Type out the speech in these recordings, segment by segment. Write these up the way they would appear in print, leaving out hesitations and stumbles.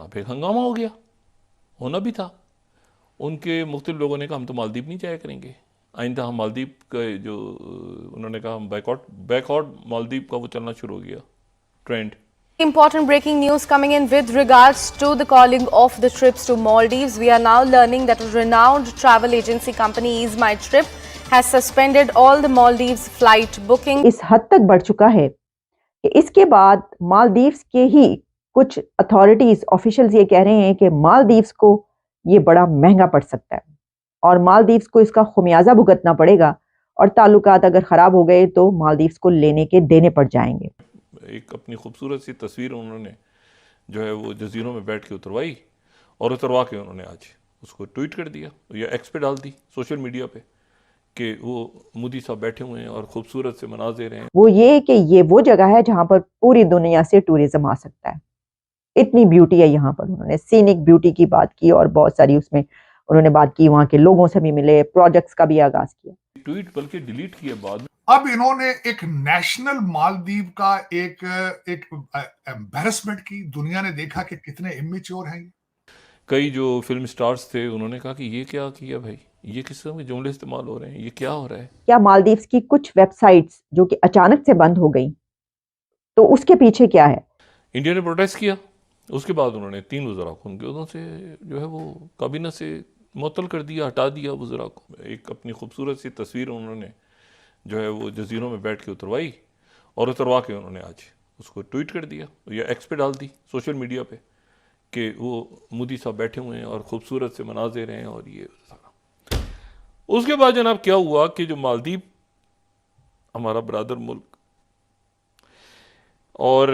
फिर हंगामा हो गया, होना भी था। उनके मुख्तलिफ लोगों ने कहा हम तो मालदीव नहीं जाया करेंगे, आइंदा हम मालदीव का जो उन्होंने कहा हम बैकआउट मालदीव का वो चलना शुरू हो गया trend. Important breaking news coming in with regards to the calling of the trips to Maldives. We are now learning that a renowned travel agency company Ease My Trip has suspended all the Maldives flight booking. इस हद तक बढ़ चुका है कि इसके बाद मालदीव्स के ही कुछ अथॉरिटीज ऑफिशियल्स ये कह रहे हैं कि मालदीव्स को ये बड़ा महंगा पड़ सकता है और मालदीव्स को इसका खुमियाजा भुगतना पड़ेगा और ताल्लुकात अगर खराब हो गए तो मालदीव्स को लेने के देने पड़ जाएंगे। एक अपनी खूबसूरत सी तस्वीर उन्होंने जो है वो जजीरों में बैठ के उतरवाई और उतरवा के उन्होंने आज उसको ट्वीट कर दिया या एक्स पे डाल दी सोशल मीडिया पे कि वो मोदी साहब बैठे हुए हैं और खूबसूरत से मनाजिर हैं। वो ये कि ये वो जगह है जहां पर पूरी दुनिया से टूरिज्म आ सकता है, इतनी ब्यूटी है यहाँ पर। उन्होंने सीनिक ब्यूटी की बात की और बहुत सारी उसमें उन्होंने बात की, वहां के लोगों से भी मिले, प्रोजेक्ट्स का भी आगाज किया। ट्वीट बल्कि डिलीट किया बाद में। अब इन्होंने एक नेशनल मालदीव का एक एम्बैरेसमेंट की, दुनिया ने देखा कि कितने इमेच्योर हैं। कई जो फिल्म स्टार्स थे उन्होंने कहा कि ये क्या किया भाई, ये किस तरह के जुमले इस्तेमाल हो रहे हैं, ये क्या हो रहा है। क्या मालदीव्स की कुछ वेबसाइट्स जो कि अचानक से बंद हो गई, तो उसके पीछे क्या है? इंडिया ने प्रोटेस्ट किया, उसके बाद उन्होंने 3 वज़रा को उनके उहदों से जो है वो काबीना से मुअत्तल कर दिया, हटा दिया वज़रा को। एक अपनी खूबसूरत सी तस्वीर उन्होंने जो है वो जजीरों में बैठ के उतरवाई और उतरवा के उन्होंने आज उसको ट्वीट कर दिया या एक्स पे डाल दी सोशल मीडिया पे कि वो मोदी साहब बैठे हुए हैं और ख़ूबसूरत से मनाजिर हैं और ये सारा। उसके बाद जनाब क्या हुआ कि जो मालदीव हमारा ब्रादर मुल्क और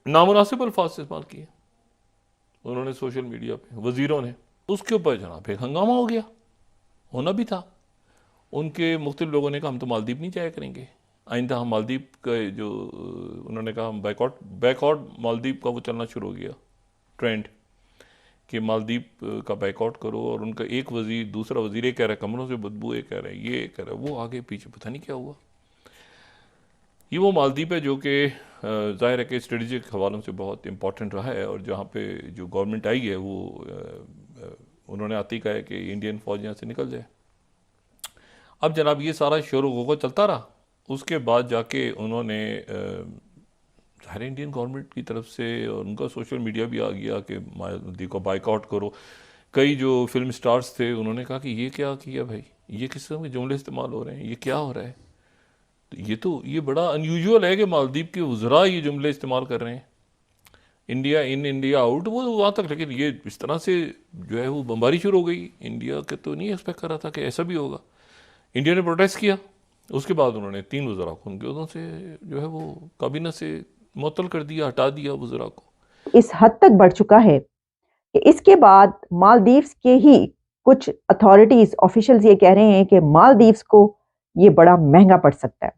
नामुनासिब अल्फाज इस्तेमाल किए उन्होंने सोशल मीडिया पे वज़ीरों ने, उसके ऊपर जनाब एक हंगामा हो गया, होना भी था। उनके मुख्तलिफ लोगों ने कहा हम तो मालदीव नहीं जाया करेंगे, आइंदा हम मालदीव का जो उन्होंने कहा हम बैकआउट मालदीव का वो चलना शुरू हो गया ट्रेंड कि मालदीव का बैकआउट करो। और उनका एक वज़ीर दूसरा वज़ीर कह रहा है कमरों से बदबू, ये कह रहा है ये कह रहा है वो, आगे पीछे पता नहीं क्या हुआ। ये वो मालदीव है जो कि ज़ाहिर है कि स्ट्रेटजिक हवालों से बहुत इंपॉर्टेंट रहा है और जहाँ पे जो गवर्नमेंट आई है वो उन्होंने आती कहा है कि इंडियन फ़ौज यहाँ से निकल जाए। अब जनाब ये सारा शोर गुल चलता रहा, उसके बाद जाके उन्होंने ज़ाहिर इंडियन गवर्नमेंट की तरफ से और उनका सोशल मीडिया भी आ गया कि मालदीव को बाइकआउट करो। कई जो फिल्म स्टार्स थे उन्होंने कहा कि ये क्या किया भाई, ये किस तरह के जुमले इस्तेमाल हो रहे हैं, ये क्या हो रहा है। तो ये बड़ा अनयूजुअल है कि मालदीव के वज़रा ये जुमले इस्तेमाल कर रहे हैं, इंडिया इन इंडिया आउट, वो वहाँ तक। लेकिन ये इस तरह से जो है वो बमबारी शुरू हो गई, इंडिया के तो नहीं एक्सपेक्ट कर रहा था कि ऐसा भी होगा। इंडिया ने प्रोटेस्ट किया, उसके बाद उन्होंने 3 वज़रा को उनके उहदों से जो है वो काबीना से मुअत्तल कर दिया, हटा दिया वज़रा को। इस हद तक बढ़ चुका है कि इसके बाद मालदीव्स के ही कुछ अथॉरिटीज ऑफिशियल्स ये कह रहे हैं कि मालदीव्स को ये बड़ा महंगा पड़ सकता है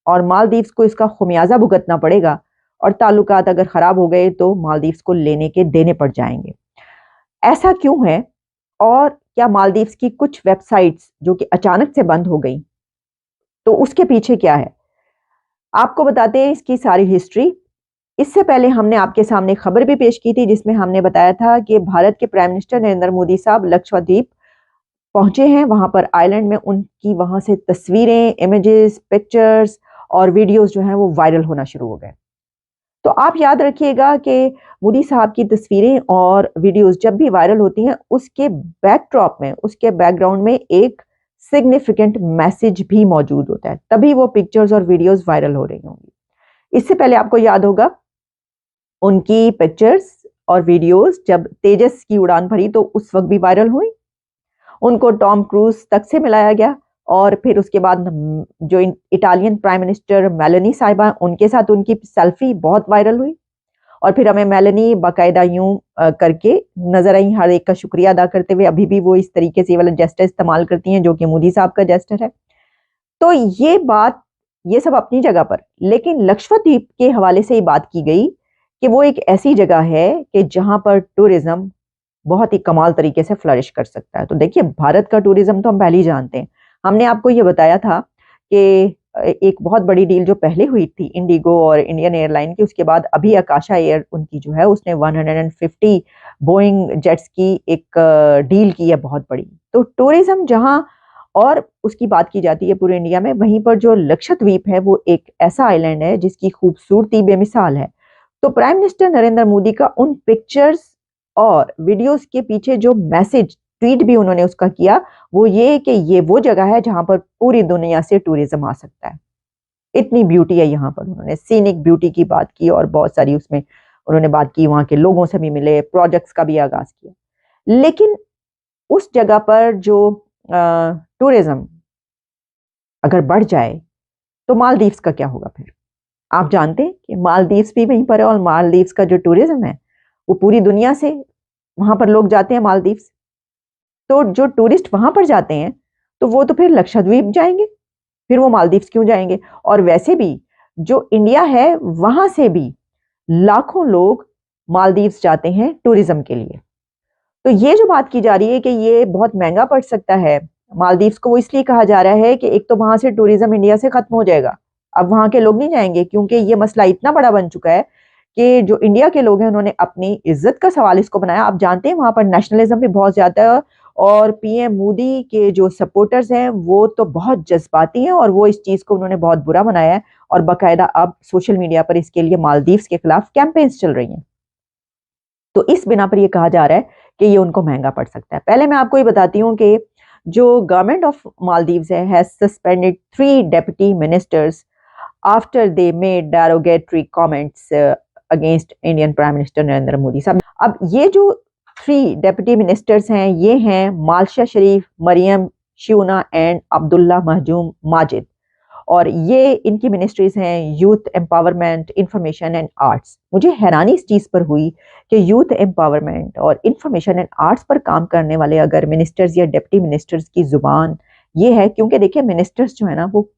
और मालदीव्स को इसका खुमियाजा भुगतना पड़ेगा और ताल्लुकात अगर खराब हो गए तो मालदीव्स को लेने के देने पड़ जाएंगे। ऐसा क्यों है और क्या मालदीव्स की कुछ वेबसाइट्स जो कि अचानक से बंद हो गई, तो उसके पीछे क्या है? आपको बताते हैं इसकी सारी हिस्ट्री। इससे पहले हमने आपके सामने खबर भी पेश की थी जिसमें हमने बताया था कि भारत के प्राइम मिनिस्टर नरेंद्र मोदी साहब लक्षद्वीप पहुंचे हैं। वहां पर आइलैंड में उनकी वहां से तस्वीरें, इमेजेस, पिक्चर्स और वीडियोस जो हैं वो वायरल होना शुरू हो गए। तो आप याद रखिएगा कि मोदी साहब की तस्वीरें और वीडियोस जब भी वायरल होती हैं उसके बैकड्रॉप में, उसके बैकग्राउंड में एक सिग्निफिकेंट मैसेज भी मौजूद होता है, तभी वो पिक्चर्स और वीडियोस वायरल हो रही होंगी। इससे पहले आपको याद होगा उनकी पिक्चर्स और वीडियोस जब तेजस की उड़ान भरी तो उस वक्त भी वायरल हुई। उनको टॉम क्रूज तक से मिलाया गया और फिर उसके बाद जो इटालियन प्राइम मिनिस्टर मेलानी साहिबा, उनके साथ उनकी सेल्फी बहुत वायरल हुई और फिर हमें मेलानी बाकायदा यूं करके नजर आई, हर एक का शुक्रिया अदा करते हुए। अभी भी वो इस तरीके से वाला जेस्टर इस्तेमाल करती हैं जो कि मोदी साहब का जेस्टर है। तो ये बात, ये सब अपनी जगह पर, लेकिन लक्षद्वीप के हवाले से ही बात की गई कि वो एक ऐसी जगह है कि जहां पर टूरिज्म बहुत ही कमाल तरीके से फ्लरिश कर सकता है। तो देखिए, भारत का टूरिज्म तो हम पहले ही जानते हैं। हमने आपको ये बताया था कि एक बहुत बड़ी डील जो पहले हुई थी इंडिगो और इंडियन एयरलाइन की, उसके बाद अभी आकाशा एयर उनकी जो है उसने 150 बोइंग जेट्स की एक डील की है बहुत बड़ी। तो टूरिज्म जहां और उसकी बात की जाती है पूरे इंडिया में, वहीं पर जो लक्षद्वीप है वो एक ऐसा आइलैंड है जिसकी खूबसूरती बेमिसाल है। तो प्राइम मिनिस्टर नरेंद्र मोदी का उन पिक्चर्स और वीडियोस के पीछे जो मैसेज, ट्वीट भी उन्होंने उसका किया, वो ये कि ये वो जगह है जहां पर पूरी दुनिया से टूरिज्म आ सकता है, इतनी ब्यूटी है यहाँ पर। उन्होंने सीनिक ब्यूटी की बात की और बहुत सारी उसमें उन्होंने बात की, वहां के लोगों से भी मिले, प्रोजेक्ट्स का भी आगाज किया। लेकिन उस जगह पर जो टूरिज्म अगर बढ़ जाए तो मालदीव्स का क्या होगा फिर? आप जानते हैं कि मालदीव्स भी वहीं पर है और मालदीव्स का जो टूरिज्म है वो पूरी दुनिया से वहां पर लोग जाते हैं मालदीव्स। तो जो टूरिस्ट वहां पर जाते हैं तो वो तो फिर लक्षद्वीप जाएंगे, फिर वो मालदीव्स क्यों जाएंगे? और वैसे भी जो इंडिया है वहां से भी लाखों लोग मालदीव्स जाते हैं टूरिज्म के लिए। तो ये जो बात की जा रही है कि ये बहुत महंगा पड़ सकता है मालदीव्स को, वो इसलिए कहा जा रहा है कि एक तो वहां से टूरिज्म इंडिया से खत्म हो जाएगा, अब वहां के लोग नहीं जाएंगे, क्योंकि ये मसला इतना बड़ा बन चुका है कि जो इंडिया के लोग हैं उन्होंने अपनी इज्जत का सवाल इसको बनाया। आप जानते हैं वहां पर नेशनलिज्म भी बहुत ज्यादा है और पीएम मोदी के जो सपोर्टर्स हैं वो तो बहुत जज्बाती हैं और वो इस चीज को उन्होंने बहुत बुरा मनाया है और बाकायदा अब सोशल मीडिया पर इसके लिए मालदीव्स के खिलाफ कैंपेन्स चल रही हैं। तो इस बिना पर यह कहा जा रहा है कि ये उनको महंगा पड़ सकता है। पहले मैं आपको ये बताती हूँ कि जो government of Maldives has suspended 3 deputy ministers after they made derogatory comments against Indian prime minister Narendra Modi साहब। अब ये जो 3 डेप्यूटी मिनिस्टर्स हैं ये हैं मालशा शरीफ, मरियम शिउना एंड अब्दुल्ला महजूम माजिद, और ये इनकी मिनिस्ट्रीज हैं youth empowerment, information and arts. मुझे हैरानी इस चीज़ पर हुई कि यूथ एम्पावरमेंट और इंफॉर्मेशन एंड आर्ट्स पर काम करने वाले अगर मिनिस्टर्स या डिप्टी मिनिस्टर्स की जुबान ये है, क्योंकि देखिए मिनिस्टर्स जो है ना वो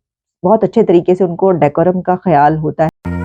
बहुत अच्छे तरीके से उनको डेकोरम का ख्याल होता है।